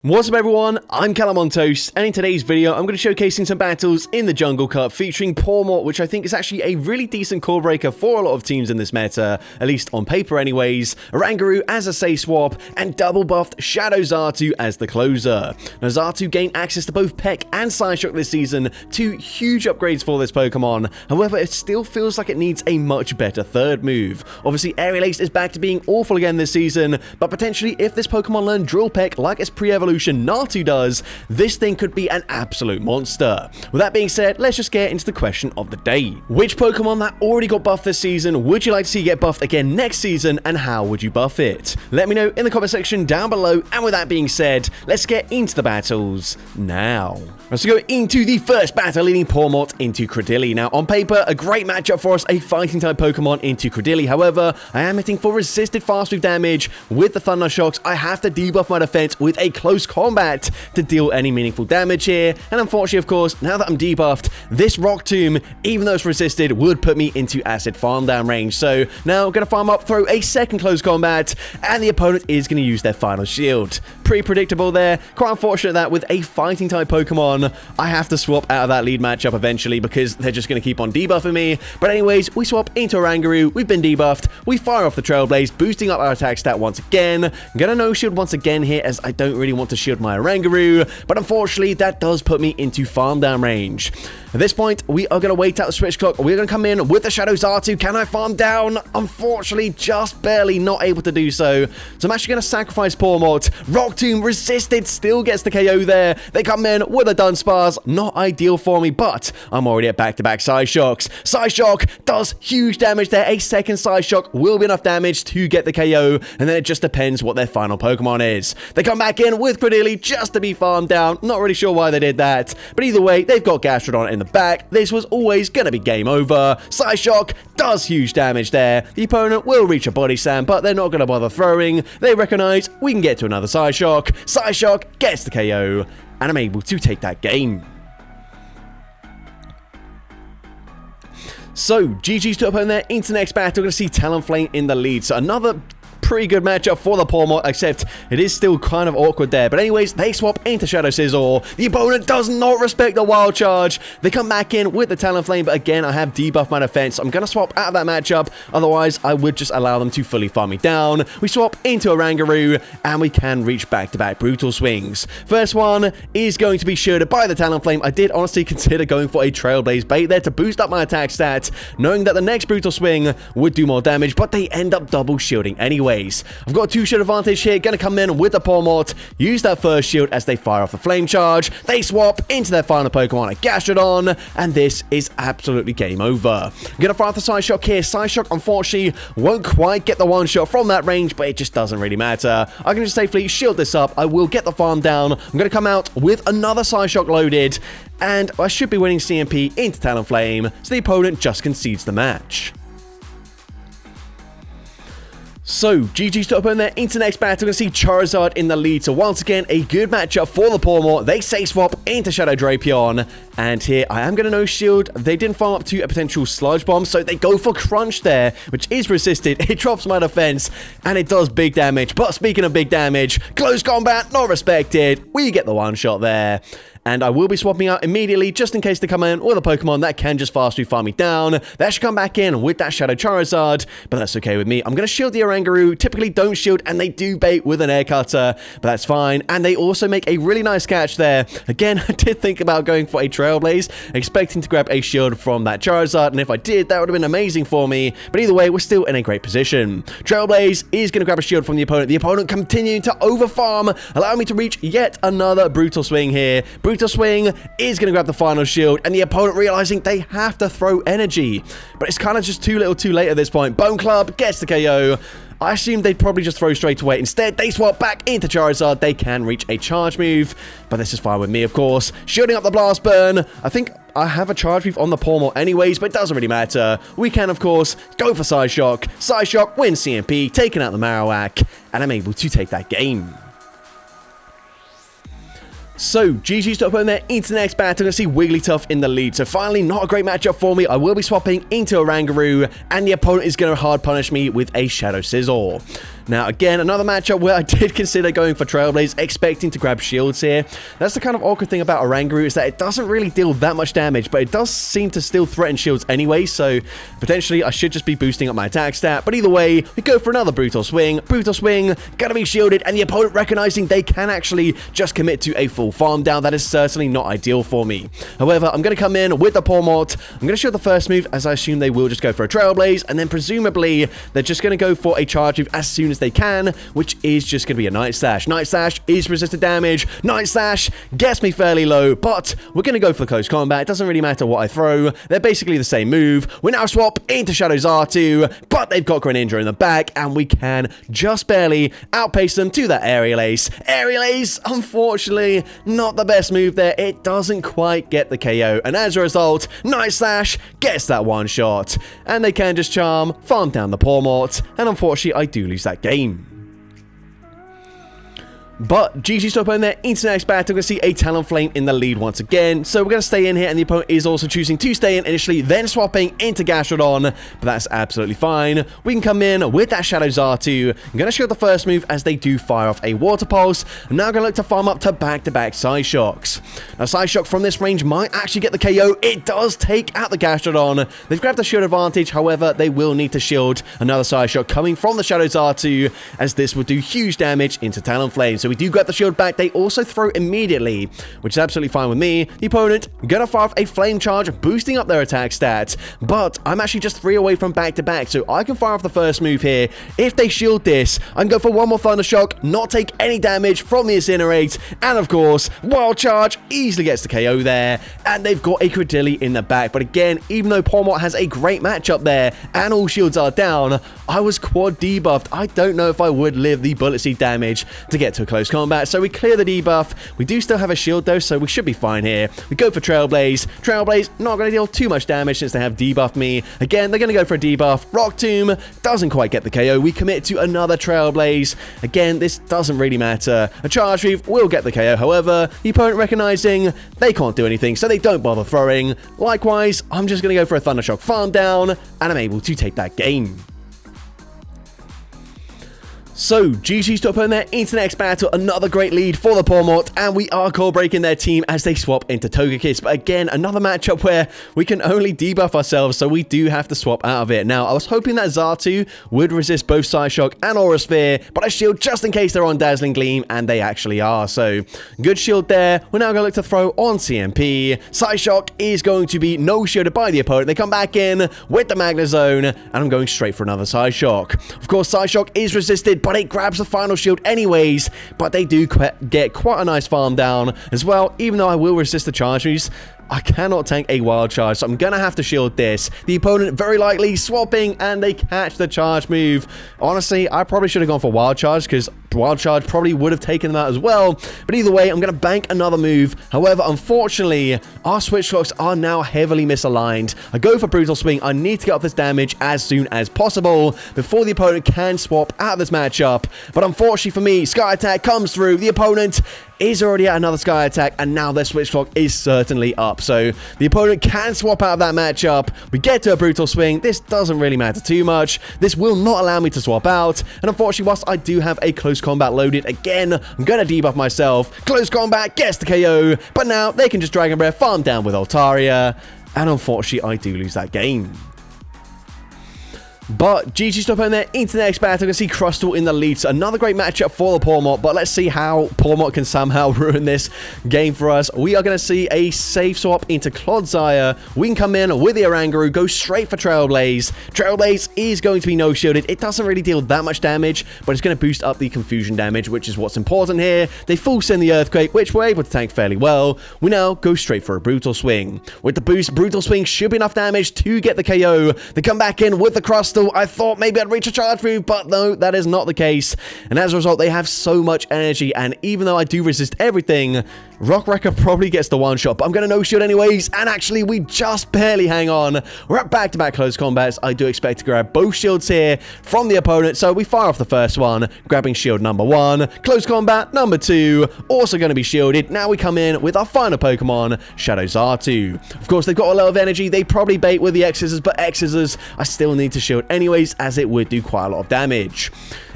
What's up everyone, I'm Calamontos, and in today's video I'm going to be showcasing some battles in the Jungle Cup featuring Pawmot, which I think is actually a really decent core breaker for a lot of teams in this meta, at least on paper anyways, Oranguru as a safe swap, and double buffed Shadow Xatu as the closer. Now Xatu gained access to both Peck and Psyshock this season, two huge upgrades for this Pokemon, however it still feels like it needs a much better third move. Obviously Aerial Ace is back to being awful again this season, but potentially if this Pokemon learned Drill Peck like its pre-evolution Natu does, this thing could be an absolute monster. With that being said, let's just get into the question of the day. Which Pokemon that already got buffed this season would you like to see get buffed again next season, and how would you buff it? Let me know in the comment section down below, and with that being said, let's get into the battles now. Let's go into the first battle, leading Pawmot into Cradily. Now, on paper, a great matchup for us, a fighting-type Pokemon into Cradily. However, I am hitting for resisted fast move damage with the Thunder Shocks. I have to debuff my defense with a close combat to deal any meaningful damage here. And unfortunately, of course, now that I'm debuffed, this Rock Tomb, even though it's resisted, would put me into acid farm down range. So now I'm going to farm up, throw a second close combat, and the opponent is going to use their final shield. Pretty predictable there. Quite unfortunate that with a fighting-type Pokemon, I have to swap out of that lead matchup eventually because they're just going to keep on debuffing me. But anyways, we swap into Oranguru. We've been debuffed. We fire off the Trailblaze, boosting up our attack stat once again. I'm going to no-shield once again here as I don't really want to shield my Oranguru, but unfortunately that does put me into farm down range. At this point, we are going to wait out the switch clock. We're going to come in with the Shadow Xatu. Can I farm down? Unfortunately, just barely not able to do so. So I'm actually going to sacrifice Pawmot. Rock Tomb resisted, still gets the KO there. They come in with a Dunsparce. Not ideal for me, but I'm already at back-to-back Psyshocks. Psyshock does huge damage there. A second Psyshock will be enough damage to get the KO, and then it just depends what their final Pokemon is. They come back in with Cradily just to be farmed down. Not really sure why they did that, but either way, they've got Gastrodon in the back. This was always going to be game over. Psyshock does huge damage there. The opponent will reach a Body Slam, but they're not going to bother throwing. They recognize we can get to another Psyshock. Psyshock gets the KO, and I'm able to take that game. So, GG's to opponent there into the next battle. We're going to see Talonflame in the lead. So another pretty good matchup for the Pawmot, except it is still kind of awkward there. But anyways, they swap into Shadow Scizor. The opponent does not respect the Wild Charge. They come back in with the Talonflame, but again, I have debuffed my defense. So I'm going to swap out of that matchup. Otherwise, I would just allow them to fully farm me down. We swap into Oranguru, and we can reach back-to-back Brutal Swings. First one is going to be shielded by the Talonflame. I did honestly consider going for a Trailblaze bait there to boost up my attack stat, knowing that the next Brutal Swing would do more damage, but they end up double shielding anyway. I've got a two-shield advantage here. Going to come in with the Pawmot, use that first shield as they fire off the Flame Charge. They swap into their final Pokemon, a Gastrodon, and this is absolutely game over. I'm going to fire off the Psyshock here. Psyshock, unfortunately, won't quite get the one-shot from that range, but it just doesn't really matter. I can just safely shield this up. I will get the farm down. I'm going to come out with another Psyshock loaded, and I should be winning CMP into Talonflame, so the opponent just concedes the match. So, GG's to opponent there into the next battle. We're going to see Charizard in the lead. So, once again, a good matchup for the Pawmot. They safe swap into Shadow Drapion. And here, I am going to no-shield. They didn't farm up to a potential Sludge Bomb, so they go for Crunch there, which is resisted. It drops my defense, and it does big damage. But speaking of big damage, close combat, not respected. We get the one-shot there. And I will be swapping out immediately just in case they come in with a Pokemon that can just fast farm me down. They should come back in with that Shadow Charizard, but that's okay with me. I'm going to shield the Oranguru. Typically don't shield, and they do bait with an Air Cutter, but that's fine. And they also make a really nice catch there. Again, I did think about going for a Trailblaze, expecting to grab a shield from that Charizard, and if I did, that would have been amazing for me. But either way, we're still in a great position. Trailblaze is going to grab a shield from the opponent. The opponent continuing to overfarm, allowing me to reach yet another Brutal Swing here. Brutal Swing is going to grab the final shield, and the opponent realizing they have to throw energy. But it's kind of just too little too late at this point. Bone Club gets the KO. I assumed they'd probably just throw straight away. Instead, they swap back into Charizard. They can reach a charge move, but this is fine with me, of course. Shielding up the Blast Burn. I think I have a charge move on the Pawmot anyways, but it doesn't really matter. We can, of course, go for Psyshock. Psyshock wins CMP, taking out the Marowak, and I'm able to take that game. So, GG's to opponent there into the next battle. We're going to see Wigglytuff in the lead. So finally, not a great matchup for me. I will be swapping into Oranguru, and the opponent is going to hard punish me with a Shadow Scizor. Now, again, another matchup where I did consider going for Trailblaze, expecting to grab shields here. That's the kind of awkward thing about Oranguru, is that it doesn't really deal that much damage, but it does seem to still threaten shields anyway, so potentially I should just be boosting up my attack stat. But either way, we go for another Brutal Swing. Brutal Swing, gonna be shielded, and the opponent recognizing they can actually just commit to a full farm down. That is certainly not ideal for me. However, I'm gonna come in with the Pawmot. I'm gonna shield the first move, as I assume they will just go for a Trailblaze, and then presumably they're just gonna go for a charge move as soon as they can, which is just gonna be a Night Slash. Night Slash is resisted damage. Night Slash gets me fairly low, but we're gonna go for the close combat. It doesn't really matter what I throw. They're basically the same move. We now swap into Shadow Xatu, but they've got Greninja in the back, and we can just barely outpace them to that Aerial Ace. Aerial Ace, unfortunately, not the best move there. It doesn't quite get the KO, and as a result, Night Slash gets that one shot, and they can just charm, farm down the Pawmot, and unfortunately, I do lose that game. But GG's to opponent there into the next battle. We're going to see a Talonflame in the lead once again. So we're going to stay in here, and the opponent is also choosing to stay in initially, then swapping into Gastrodon. But that's absolutely fine. We can come in with that Shadow Xatu. I'm going to shield the first move as they do fire off a Water Pulse. I'm now going to look to farm up to back-to-back Psyshocks. Now, Psyshock from this range might actually get the KO. It does take out the Gastrodon. They've grabbed the shield advantage. However, they will need to shield another Psyshock coming from the Shadow Xatu, as this would do huge damage into Talonflame. So we do grab the shield back. They also throw immediately, which is absolutely fine with me. The opponent gonna fire off a Flame Charge, boosting up their attack stats, but I'm actually just 3 away from back-to-back, so I can fire off the first move here. If they shield this, I can go for one more Thunder Shock, not take any damage from the Incinerate, and of course, Wild Charge easily gets the KO there, and they've got a Credilli in the back. But again, even though Pawmot has a great matchup there, and all shields are down, I was quad debuffed. I don't know if I would live the Bullet Seed damage to get to a close combat. So we clear the debuff. We do still have a shield though, so we should be fine here. We go for Trailblaze. Trailblaze not going to deal too much damage since they have debuffed me. Again, they're going to go for a debuff. Rock Tomb doesn't quite get the KO. We commit to another Trailblaze. Again, this doesn't really matter. A Charge Move will get the KO. However, the opponent recognizing they can't do anything, so they don't bother throwing. Likewise, I'm just going to go for a Thunder Shock farm down, and I'm able to take that game. So, GG's to opponent there into the next battle. Another great lead for the Pawmot, and we are core breaking their team as they swap into Togekiss. But again, another matchup where we can only debuff ourselves, so we do have to swap out of it. Now, I was hoping that Xatu would resist both Psyshock and Aura Sphere, but I shield just in case they're on Dazzling Gleam, and they actually are. So, good shield there. We're now going to look to throw on CMP. Psyshock is going to be no shielded by the opponent. They come back in with the Magnezone, and I'm going straight for another Psyshock. Of course, Psyshock is resisted, but it grabs the final shield anyways, but they do get quite a nice farm down as well. Even though I will resist the charge moves, I cannot tank a Wild Charge, so I'm going to have to shield this. The opponent very likely swapping, and they catch the charge move. Honestly, I probably should have gone for Wild Charge, because Wild Charge probably would have taken them out as well. But either way, I'm going to bank another move. However, unfortunately, our Switch Clocks are now heavily misaligned. I go for Brutal Swing. I need to get off this damage as soon as possible before the opponent can swap out of this matchup. But unfortunately for me, Sky Attack comes through. The opponent is already at another Sky Attack, and now their Switch Clock is certainly up. So the opponent can swap out of that matchup. We get to a Brutal Swing. This doesn't really matter too much. This will not allow me to swap out. And unfortunately, whilst I do have a Close Combat loaded, again, I'm going to debuff myself. Close Combat gets the KO, but now they can just Dragon Breath, farm down with Altaria. And unfortunately, I do lose that game. But GG's to opponent there into the next battle. We can see Crustle in the lead. So another great matchup for the Pawmot, but let's see how Pawmot can somehow ruin this game for us. We are going to see a safe swap into Clodsire. We can come in with the Oranguru, go straight for Trailblaze. Trailblaze is going to be no shielded. It doesn't really deal that much damage, but it's going to boost up the confusion damage, which is what's important here. They full send the Earthquake, which we're able to tank fairly well. We now go straight for a Brutal Swing. With the boost, Brutal Swing should be enough damage to get the KO. They come back in with the Crustle. I thought maybe I'd reach a charge move, but no, that is not the case. And as a result, they have so much energy, and even though I do resist everything, Rockwrecker probably gets the one shot, but I'm going to no shield anyways, and actually we just barely hang on. We're at back-to-back close combats. I do expect to grab both shields here from the opponent, so we fire off the first one, grabbing shield number 1. Close combat number 2, also going to be shielded. Now we come in with our final Pokemon, Shadow Xatu. Of course, they've got a lot of energy. They probably bait with the X-Scissors, but X-Scissors I still need to shield anyways, as it would do quite a lot of damage.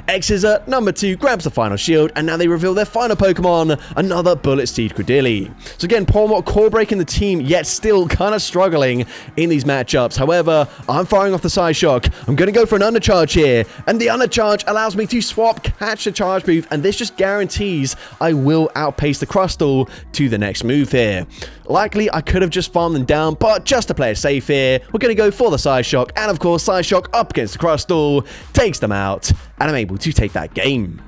X-Scissor, number 2, grabs the final shield, and now they reveal their final Pokemon, another Bullet Steed Credilli. So again, Pawmot core breaking the team, yet still kind of struggling in these matchups. However, I'm firing off the Psyshock. I'm going to go for an Undercharge here, and the Undercharge allows me to swap, catch the charge move, and this just guarantees I will outpace the Crustle to the next move here. Likely, I could have just farmed them down, but just to play it safe here, we're going to go for the Psyshock, and of course, Psyshock up against the Crustle, takes them out, and I'm able to take that game.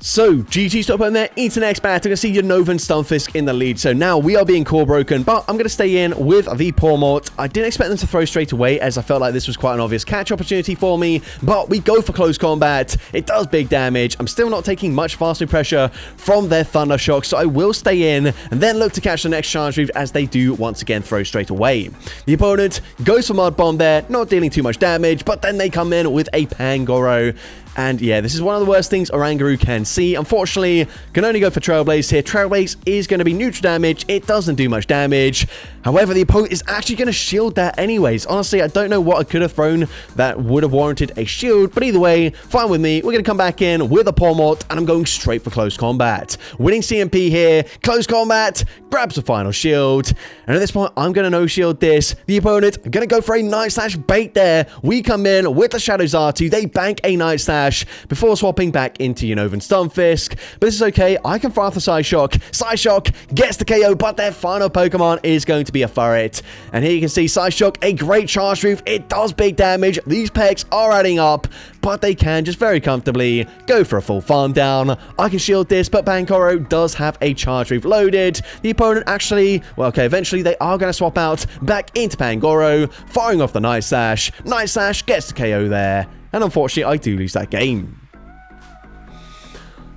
So, GG's to open there into the next battle. You can see Unova and Stunfisk in the lead. So now we are being core broken, but I'm going to stay in with the Pawmot. I didn't expect them to throw straight away, as I felt like this was quite an obvious catch opportunity for me, but we go for close combat. It does big damage. I'm still not taking much fast move pressure from their Thunder Shock, so I will stay in and then look to catch the next charge move as they do once again throw straight away. The opponent goes for Mud Bomb there, not dealing too much damage, but then they come in with a Pangoro. And yeah, this is one of the worst things Oranguru can see. Unfortunately, can only go for Trailblaze here. Trailblaze is going to be neutral damage. It doesn't do much damage. However, the opponent is actually going to shield that anyways. Honestly, I don't know what I could have thrown that would have warranted a shield. But either way, fine with me. We're going to come back in with a Pawmot, and I'm going straight for close combat. Winning CMP here. Close combat. Grabs the final shield. And at this point, I'm going to no-shield this. The opponent going to go for a Night Slash bait there. We come in with the Shadow Xatu. They bank a Night Slash before swapping back into Unova and Stunfisk. But this is okay. I can fire off the Psyshock. Psyshock gets the KO, but their final Pokemon is going to be a Furret. And here you can see Psyshock, a great charge move. It does big damage. These pegs are adding up, but they can just very comfortably go for a full farm down. I can shield this, but Pangoro does have a charge move loaded. The opponent actually, well, okay, eventually they are going to swap out back into Pangoro, firing off the Night Slash. Night Slash gets the KO there. And unfortunately, I do lose that game.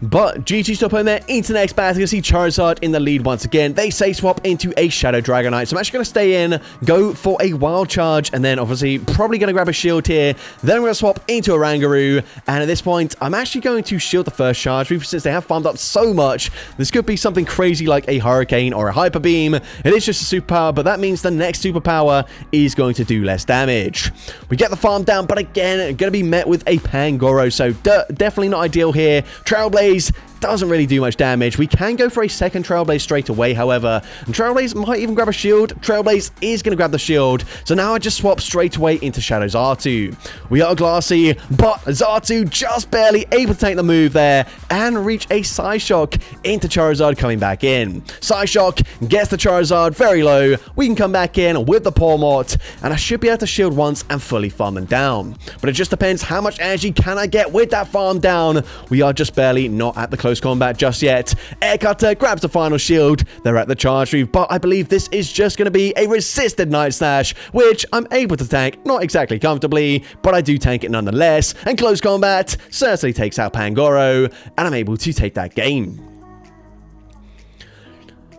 But GG's to open there into the next battle. You can see Charizard in the lead once again. They say swap into a Shadow Dragonite. So I'm actually going to stay in, go for a Wild Charge, and then obviously probably going to grab a shield here. Then I'm going to swap into Oranguru. And at this point, I'm actually going to shield the first charge move since they have farmed up so much. This could be something crazy like a Hurricane or a Hyper Beam. It is just a superpower, but that means the next superpower is going to do less damage. We get the farm down, but again, going to be met with a Pangoro. So definitely not ideal here. Trailblaze doesn't really do much damage. We can go for a second Trailblaze straight away, however. And Trailblaze might even grab a shield. Trailblaze is going to grab the shield. So now I just swap straight away into Shadow Xatu. We are glassy, but Xatu just barely able to take the move there and reach a Psyshock into Charizard coming back in. Psyshock gets the Charizard very low. We can come back in with the Pawmot, and I should be able to shield once and fully farm them down. But it just depends how much energy can I get with that farm down. We are just barely not at the close combat just yet. Air Cutter grabs the final shield. They're at the charge move, but I believe this is just going to be a resisted Night Slash, which I'm able to tank, not exactly comfortably, but I do tank it nonetheless. And close combat certainly takes out Pangoro, and I'm able to take that game.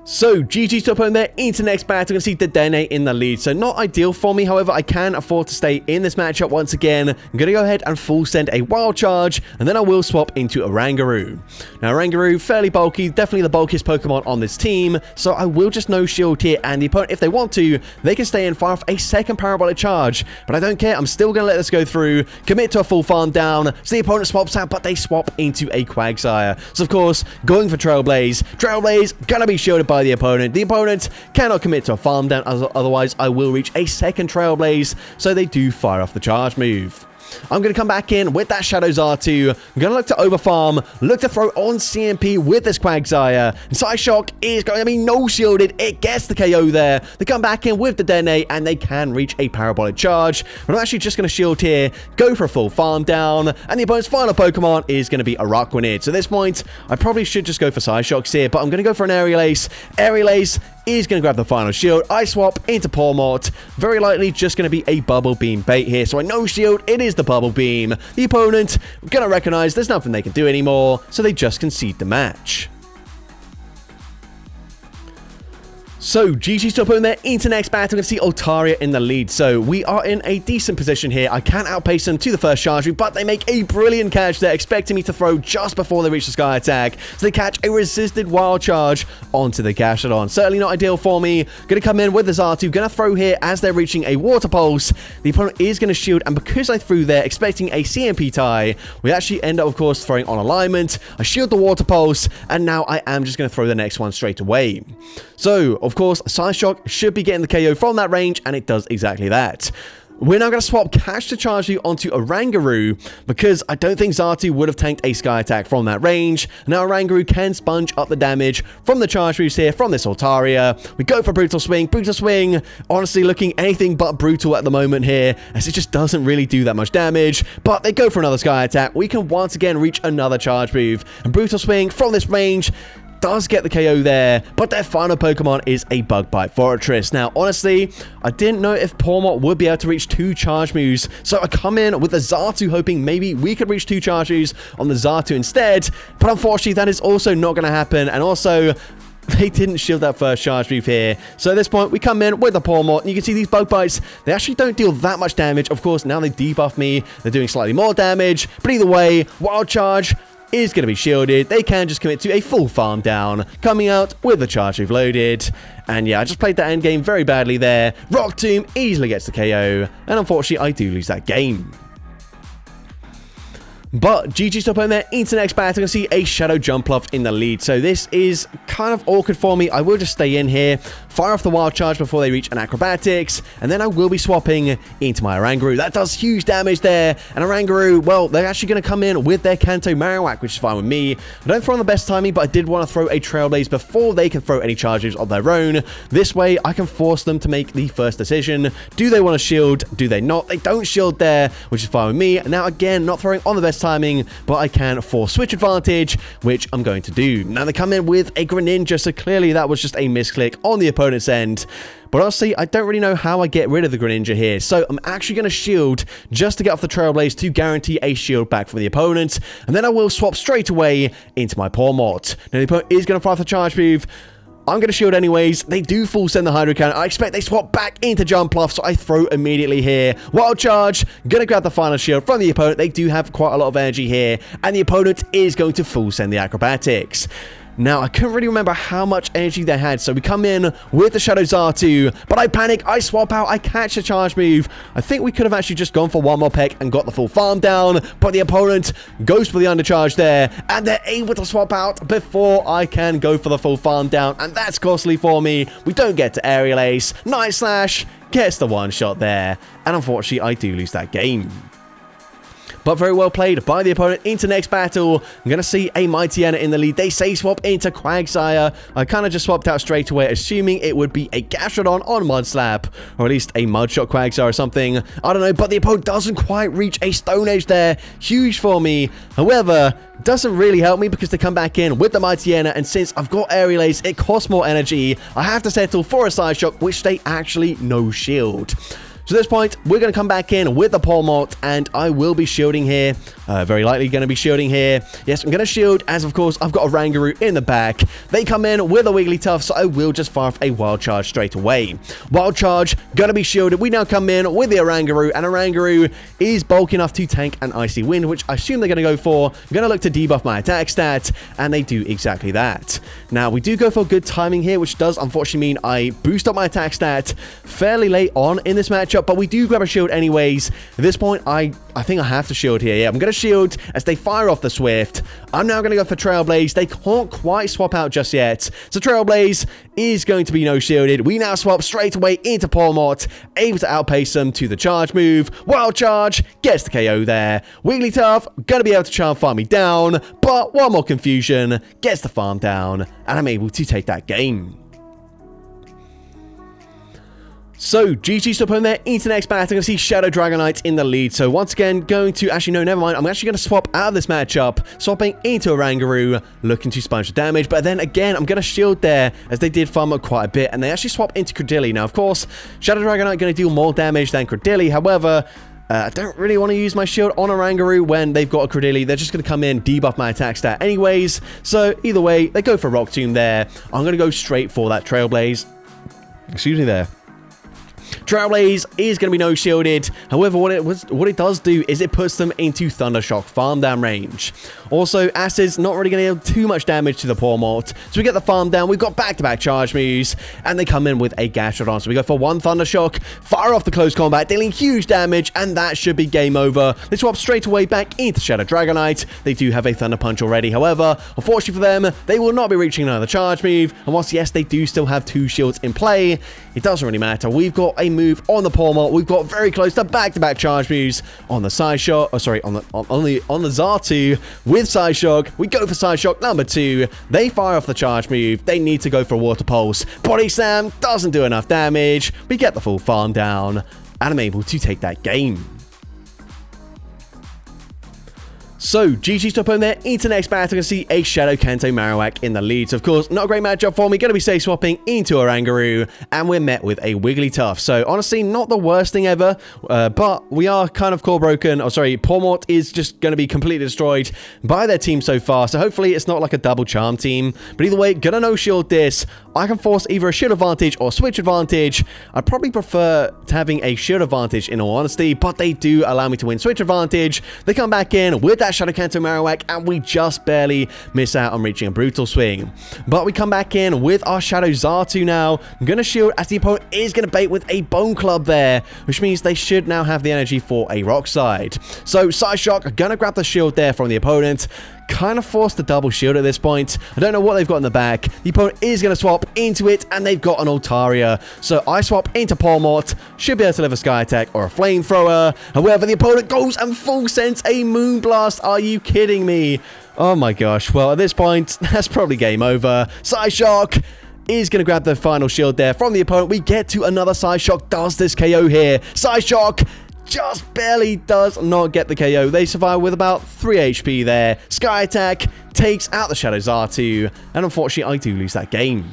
So, GG's to open there into the next battle. You can see Dedenne in the lead. So, not ideal for me. However, I can afford to stay in this matchup once again. I'm going to go ahead and full send a Wild Charge, and then I will swap into Oranguru. Now, Oranguru, fairly bulky, definitely the bulkiest Pokemon on this team. So, I will just no shield here, and the opponent, if they want to, they can stay and fire off a second Parabolic Charge. But I don't care. I'm still going to let this go through, commit to a full farm down. So, the opponent swaps out, but they swap into a Quagsire. So, of course, going for Trailblaze. Trailblaze, going to be shielded by the opponent. The opponent cannot commit to a farm down, otherwise I will reach a second Trailblaze, so they do fire off the charge move. I'm going to come back in with that Shadow Xatu. I'm going to look to overfarm, look to throw on CMP with this Quagsire. And Psyshock is going to be no-shielded. It gets the KO there. They come back in with the Dedenne, and they can reach a Parabolic Charge. But I'm actually just going to shield here, go for a full farm down, and the opponent's final Pokemon is going to be Araquanid. So at this point, I probably should just go for Psyshocks here, but I'm going to go for an Aerial Ace. Aerial Ace is going to grab the final shield. I swap into Pawmot. Very likely just going to be a Bubble Beam bait here. So I no shield. It is the Bubble Beam. The opponent going to recognize there's nothing they can do anymore, so they just concede the match. So, GG's to opponent there into next battle. We can see Altaria in the lead. So, we are in a decent position here. I can outpace them to the first charge move, but they make a brilliant catch there, expecting me to throw just before they reach the Sky Attack. So, they catch a resisted wild charge onto the Gastrodon. Certainly not ideal for me. Going to come in with the Xatu. Going to throw here as they're reaching a Water Pulse. The opponent is going to shield, and because I threw there expecting a CMP tie, we actually end up, of course, throwing on alignment. I shield the Water Pulse, and now I am just going to throw the next one straight away. So, of course, Psyshock should be getting the KO from that range, and it does exactly that. We're now going to swap Catch to Charge You onto Oranguru, because I don't think Xatu would have tanked a Sky Attack from that range. Now Oranguru can sponge up the damage from the charge moves here from this Altaria. We go for Brutal Swing. Brutal Swing, honestly looking anything but brutal at the moment here, as it just doesn't really do that much damage. But they go for another Sky Attack. We can once again reach another charge move. And Brutal Swing from this range does get the KO there, but their final Pokemon is a Bug Bite Forretress. Now, honestly, I didn't know if Pawmot would be able to reach 2 charge moves, so I come in with the Xatu hoping maybe we could reach 2 charge moves on the Xatu instead, but unfortunately that is also not going to happen, and also they didn't shield that first charge move here. So at this point, we come in with the Pawmot, and you can see these Bug Bites, they actually don't deal that much damage. Of course, now they debuff me, they're doing slightly more damage, but either way, Wild Charge is going to be shielded. They can just commit to a full farm down, coming out with the charge move loaded. And yeah, I just played that end game very badly there. Rock Tomb easily gets the KO, and unfortunately I do lose that game. But GG's top on there into next battle. I can see a Shadow Jumpluff in the lead. So this is kind of awkward for me. I will just stay in here, fire off the Wild Charge before they reach an Acrobatics, and then I will be swapping into my Oranguru. That does huge damage there. And Oranguru, well, they're actually going to come in with their Kanto Marowak, which is fine with me. I don't throw on the best timing, but I did want to throw a Trailblaze before they can throw any charges of their own. This way, I can force them to make the first decision. Do they want to shield? Do they not? They don't shield there, which is fine with me. Now, again, not throwing on the best timing, but I can force switch advantage, which I'm going to do. Now they come in with a Greninja, so clearly that was just a misclick on the opponent's end. But honestly, I don't really know how I get rid of the Greninja here, so I'm actually going to shield just to get off the Trailblaze to guarantee a shield back from the opponent, and then I will swap straight away into my Pawmot. Now the opponent is going to fire off the charge move. I'm going to shield anyways. They do full send the Hydro Cannon. I expect they swap back into Jumpluff, so I throw immediately here. Wild Charge, going to grab the final shield from the opponent. They do have quite a lot of energy here, and the opponent is going to full send the Acrobatics. Now, I couldn't really remember how much energy they had, so we come in with the Shadow Xatu, but I panic, I swap out, I catch a charge move. I think we could have actually just gone for one more peck and got the full farm down, but the opponent goes for the undercharge there, and they're able to swap out before I can go for the full farm down, and that's costly for me. We don't get to Aerial Ace. Night Slash gets the one shot there, and unfortunately, I do lose that game. But very well played by the opponent into next battle. I'm going to see a Mightyena in the lead. They say swap into Quagsire. I kind of just swapped out straight away, assuming it would be a Gastrodon on Mudslap, or at least a Mudshot Quagsire or something. I don't know, but the opponent doesn't quite reach a Stone Edge there. Huge for me. However, doesn't really help me because they come back in with the Mightyena, and since I've got Aerial Ace, it costs more energy. I have to settle for a Side Shock, which they actually no shield. So at this point, we're going to come back in with the Pawmot, and I will be shielding here. Very likely going to be shielding here. Yes, I'm going to shield, as of course, I've got a Oranguru in the back. They come in with a Wigglytuff, so I will just fire off a Wild Charge straight away. Wild Charge, going to be shielded. We now come in with the Oranguru, and Oranguru is bulky enough to tank an Icy Wind, which I assume they're going to go for. I'm going to look to debuff my attack stat, and they do exactly that. Now, we do go for good timing here, which does unfortunately mean I boost up my attack stat fairly late on in this matchup, but we do grab a shield anyways. At this point, I think I have to shield here. Yeah, I'm going to shield as they fire off the Swift. I'm now going to go for Trailblaze. They can't quite swap out just yet. So Trailblaze is going to be no shielded. We now swap straight away into Pawmot, able to outpace them to the charge move. Wild Charge gets the KO there. Wigglytuff going to be able to try and farm me down, but one more confusion gets the farm down, and I'm able to take that game. So, GG's up on there into next battle. I'm going to see Shadow Dragonite in the lead. So, once again, going to... Actually, no, never mind. I'm actually going to swap out of this matchup. Swapping into Oranguru, looking to sponge the damage. But then, again, I'm going to shield there, as they did farm up quite a bit. And they actually swap into Credilli. Now, of course, Shadow Dragonite going to deal more damage than Credilli. However... I don't really want to use my shield on Oranguru when they've got a Credilli. They're just going to come in, debuff my attack stat anyways. So, either way, they go for Rock Tomb there. I'm going to go straight for that Trailblaze. Excuse me there. Trailblaze is going to be no shielded. However, what it does do is it puts them into Thundershock farm down range. Also, Acid's not really going to deal too much damage to the Pawmot. So we get the farm down. We've got back-to-back charge moves, and they come in with a Gastrodon. So we go for one Thundershock, fire off the close combat, dealing huge damage, and that should be game over. They swap straight away back into Shadow Dragonite. They do have a Thunder Punch already. However, unfortunately for them, they will not be reaching another charge move. And whilst, yes, they do still have 2 shields in play, it doesn't really matter. We've got a move on the Pawmot. We've got very close to back-to-back charge moves on the Psyshock. Oh, sorry, on the Xatu with Psyshock. We go for Psyshock number 2. They fire off the charge move. They need to go for a Water Pulse. Body Slam doesn't do enough damage. We get the full farm down, and I'm able to take that game. So, GG's to opponent there. Into next battle, I can see a Shadow Kanto Marowak in the lead. So, of course, not a great matchup for me. Going to be safe swapping into Oranguru, and we're met with a Wigglytuff. So, honestly, not the worst thing ever, but we are kind of core broken. Oh, sorry, Pawmot is just going to be completely destroyed by their team so far. So, hopefully, it's not like a double charm team. But either way, gonna no-shield this. I can force either a shield advantage or switch advantage. I'd probably prefer to having a shield advantage in all honesty, but they do allow me to win switch advantage. They come back in with that Shadow Kanto Marowak, and we just barely miss out on reaching a Brutal Swing. But we come back in with our Shadow Xatu now. I'm going to shield as the opponent is going to bait with a Bone Club there, which means they should now have the energy for a Rock Slide. So Psyshock are going to grab the shield there from the opponent. Kind of forced the double shield at this point. I don't know what they've got in the back. The opponent is going to swap into it, and they've got an Altaria. So I swap into Pawmot. Should be able to deliver Sky Attack or a Flamethrower. However, the opponent goes and full sends a Moonblast. Are you kidding me? Oh my gosh. Well, at this point, that's probably game over. Psyshock is going to grab the final shield there from the opponent. We get to another Psyshock. Does this KO here? Psyshock just barely does not get the KO. They survive with about 3 HP there. Sky Attack takes out the Shadow Xatu, and unfortunately I do lose that game.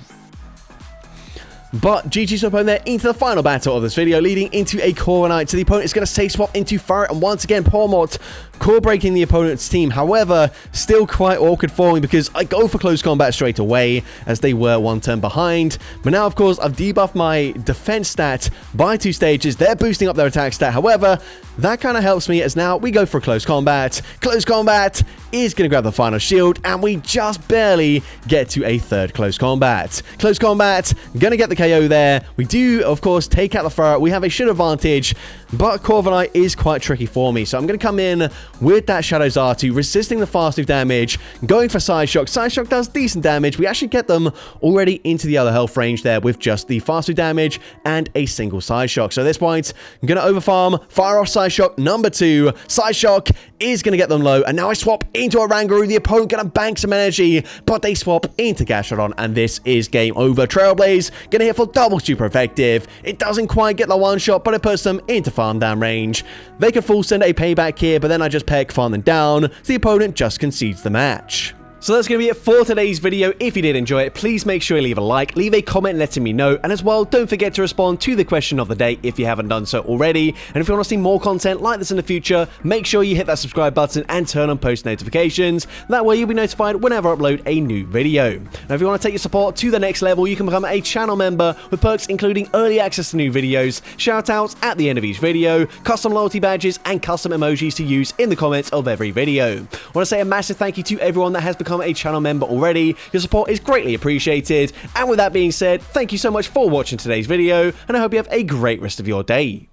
But GG's opponent there into the final battle of this video, leading into a Corviknight. So the opponent is going to safe swap into Ferret, and once again Pawmot core breaking the opponent's team. However, still quite awkward for me because I go for close combat straight away as they were 1 turn behind. But now, of course, I've debuffed my defense stat by 2 stages. They're boosting up their attack stat. However, that kind of helps me as now we go for close combat. Close combat is going to grab the final shield, and we just barely get to a 3rd close combat. Close combat, going to get the KO there. We do, of course, take out the Ferret. We have a shield advantage, but Corviknight is quite tricky for me. So I'm going to come in with that Shadow Xatu, resisting the fast move damage, going for Psyshock. Psyshock does decent damage. We actually get them already into the other health range there with just the fast move damage and a single Psyshock. So at this point, I'm going to overfarm, fire off Psyshock number 2. Psyshock is going to get them low, and now I swap into Oranguru. The opponent going to bank some energy, but they swap into Gastrodon, and this is game over. Trailblaze going to hit for double super effective. It doesn't quite get the one shot, but it puts them into farm down range. They can full send a payback here, but then I just peck farm them down, so the opponent just concedes the match. So that's going to be it for today's video. If you did enjoy it, please make sure you leave a like, leave a comment letting me know, and as well, don't forget to respond to the question of the day if you haven't done so already. And if you want to see more content like this in the future, make sure you hit that subscribe button and turn on post notifications. That way you'll be notified whenever I upload a new video. Now, if you want to take your support to the next level, you can become a channel member with perks including early access to new videos, shoutouts at the end of each video, custom loyalty badges, and custom emojis to use in the comments of every video. I want to say a massive thank you to everyone that has become a channel member already. Your support is greatly appreciated. And with that being said, thank you so much for watching today's video, and I hope you have a great rest of your day.